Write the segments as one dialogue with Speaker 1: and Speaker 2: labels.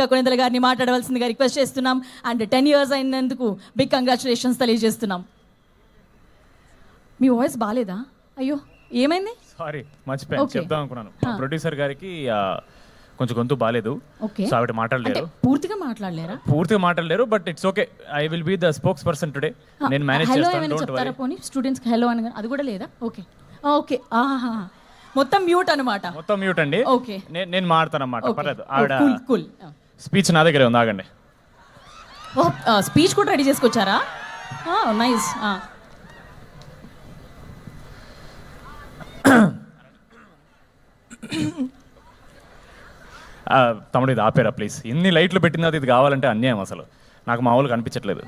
Speaker 1: కొనిదల గారిని మాట్లాడవలసిందిగా రిక్వెస్ట్ చేస్తున్నాం. అండ్ 10 years అయినందుకు బిగ్ కంగ్రాచులేషన్స్ తెలియజేస్తున్నాం. మీ వాయిస్ బాగాలేదా? అయ్యో ఏమైంది?
Speaker 2: సారీ మర్చిపోయాను చెప్దాం అనుకున్నాను. ప్రొడ్యూసర్ గారికి కొంచెం గొంతు బాగాలేదు, సో ఆవిడ మాట్లాడలేరు.
Speaker 1: పూర్తిగా
Speaker 2: మాట్లాడలేరు but it's okay. I will be the spokes person today. నేను మేనేజ్ చేస్తాను. Don't worry.
Speaker 1: పోనీ స్టూడెంట్స్ కి హలో అని అది కూడా లేదా? ఓకే ఓకే మొత్తం మ్యూట్ అన్నమాట.
Speaker 2: మొత్తం మ్యూట్ అండి.
Speaker 1: ఓకే
Speaker 2: నేను మాడతాను అన్నమాట. పర్లేదు. ఆవిడ
Speaker 1: కూల్
Speaker 2: స్పీచ్ నా దగ్గరే ఉంది. ఆగండి.
Speaker 1: స్పీచ్ కూడా రెడీ చేసుకొచ్చారా? నైస్.
Speaker 2: తమ్ముడు ఇది ఆపేరా ప్లీజ్. ఇన్ని లైట్లు పెట్టిన ఇది కావాలంటే అన్యాయం. అసలు నాకు మామూలుగా అనిపించట్లేదు.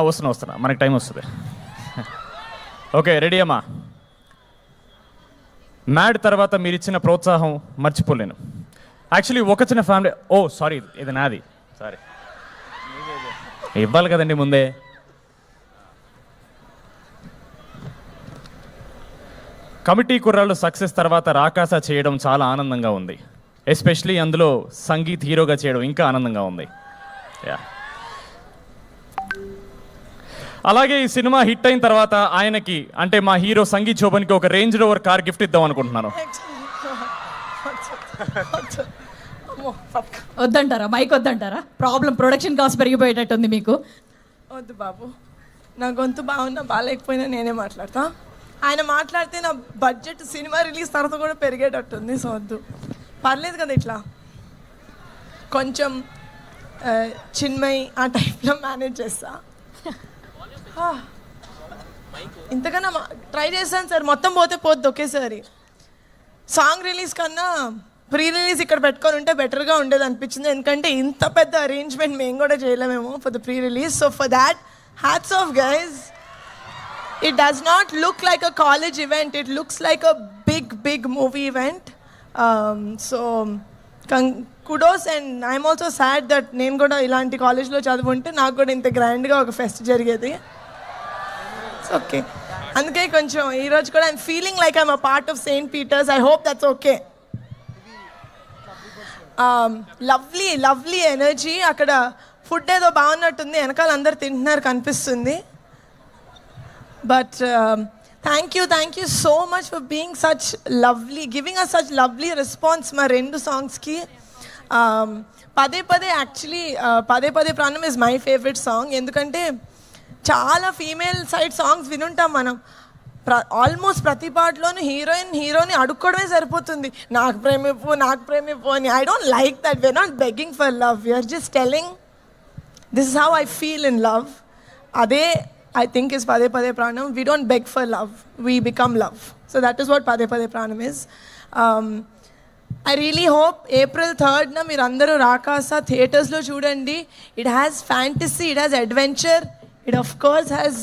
Speaker 2: వస్తున్నా మనకి టైం వస్తుంది. ఓకే రెడీ అమ్మా. మ్యాడ్ తర్వాత మీరు ఇచ్చిన ప్రోత్సాహం మర్చిపోలేను. యాక్చువల్లీ ఒక చిన్న ఫ్యామిలీ. సారీ ఇది నాది. సారీ ఇవ్వాలి కదండి ముందే. కమిటీ కుర్రాళ్ళు సక్సెస్ తర్వాత రాకాస చేయడం చాలా ఆనందంగా ఉంది. ఎస్పెషలీ అందులో సంగీత్ హీరోగా చేయడం ఇంకా ఆనందంగా ఉంది. అలాగే ఈ సినిమా హిట్ అయిన తర్వాత ఆయనకి అంటే మా హీరో సంగీత్ శోభన్కి ఒక రేంజ్ రోవర్ కార్ గిఫ్ట్ ఇద్దాం అనుకుంటున్నాను.
Speaker 1: వద్దంటారా? మైక్ వద్దంటారా? ప్రాబ్లం ప్రొడక్షన్ కాస్ట్ పెరిగిపోయేటట్టుంది మీకు.
Speaker 3: వద్దు బాబు, నా గొంతు బాగున్నా బాగాలేకపోయినా నేనే మాట్లాడతా. ఆయన మాట్లాడితే నా బడ్జెట్ సినిమా రిలీజ్ తర్వాత కూడా పెరిగేటట్టుంది. సో వద్దు, పర్లేదు కదా. ఇట్లా కొంచెం చిన్మయ్ ఆ టైప్లో మేనేజ్ చేస్తా. ఇంతకన్నా ట్రై చేశాను సార్. మొత్తం పోతే పోద్ది ఒకేసారి. సాంగ్ రిలీజ్ కన్నా ప్రీ రిలీజ్ ఇక్కడ పెట్టుకొని ఉంటే బెటర్గా ఉండేది అనిపించింది. ఎందుకంటే ఇంత పెద్ద అరేంజ్మెంట్ మేము కూడా చేయలేమేమో for the pre release. So for that hats off guys. It does not look like a college event. It looks like a big movie event. So kudos, and I'm also sad that నేను కూడా ఇలాంటి కాలేజ్లో చదువుంటే నాకు కూడా ఇంత గ్రాండ్గా ఒక pest జరిగేది. ఓకే, అందుకే కొంచెం ఈరోజు కూడా I'm feeling like I'm a part of Saint Peter's. I hope that's okay. Lovely energy. అక్కడ ఫుడ్ ఏదో బాగున్నట్టుంది, వెనకాల అందరు తింటున్నారు కనిపిస్తుంది. But thank you so much for being such lovely, giving us such lovely response మా రెండు సాంగ్స్కి. పదే యాక్చువల్లీ పదే ప్రాణం ఇస్ మై ఫేవరెట్ సాంగ్. ఎందుకంటే చాలా ఫీమేల్ సైడ్ సాంగ్స్ వినుంటాం మనం. ఆల్మోస్ట్ ప్రతి పాటలోనూ హీరోని అడుక్కోవడమే సరిపోతుంది. నాకు ప్రేమిప్పు అని. I don't like that. We're not begging for love. We're just telling this is how I feel in love. అదే I think is Pade Pade Pranam. We don't beg for love, we become love. So that is what Pade Pade Pranam is. I really hope April 3rd na meer andaru Rakasa theatres lo chudandi. It has fantasy, it has adventure, it of course has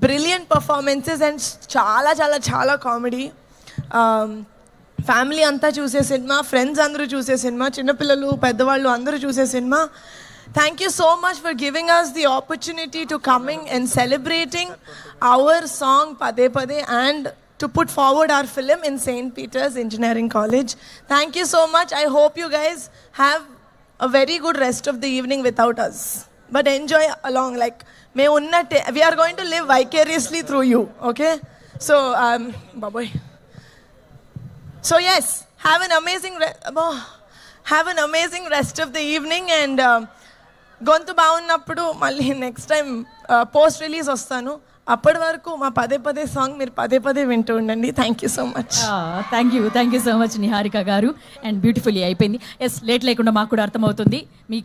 Speaker 3: brilliant performances and చాలా comedy. Family anta choose cinema, friends andaru choose cinema, chinna pillalu peddavallu andaru choose cinema. Thank you so much for giving us the opportunity to coming and celebrating our song Pade Pade and to put forward our film in St. Peter's Engineering College. Thank you so much. I hope you guys have a very good rest of the evening without us. But enjoy along. Like, we are going to live vicariously through you. Okay? So, bye-bye. So yes, have an amazing rest of the evening. And గొంతు బాగున్నప్పుడు మళ్ళీ next time post release వస్తాను. అప్పటి వరకు మా పదే పదే song మీరు పదే వింటూ ఉండండి. Thank you so much.
Speaker 1: Thank you so much Niharika గారు. అండ్ బ్యూటిఫుల్లీ అయిపోయింది. ఎస్, లేట్ లేకుండా మాకు కూడా అర్థమవుతుంది. మీకు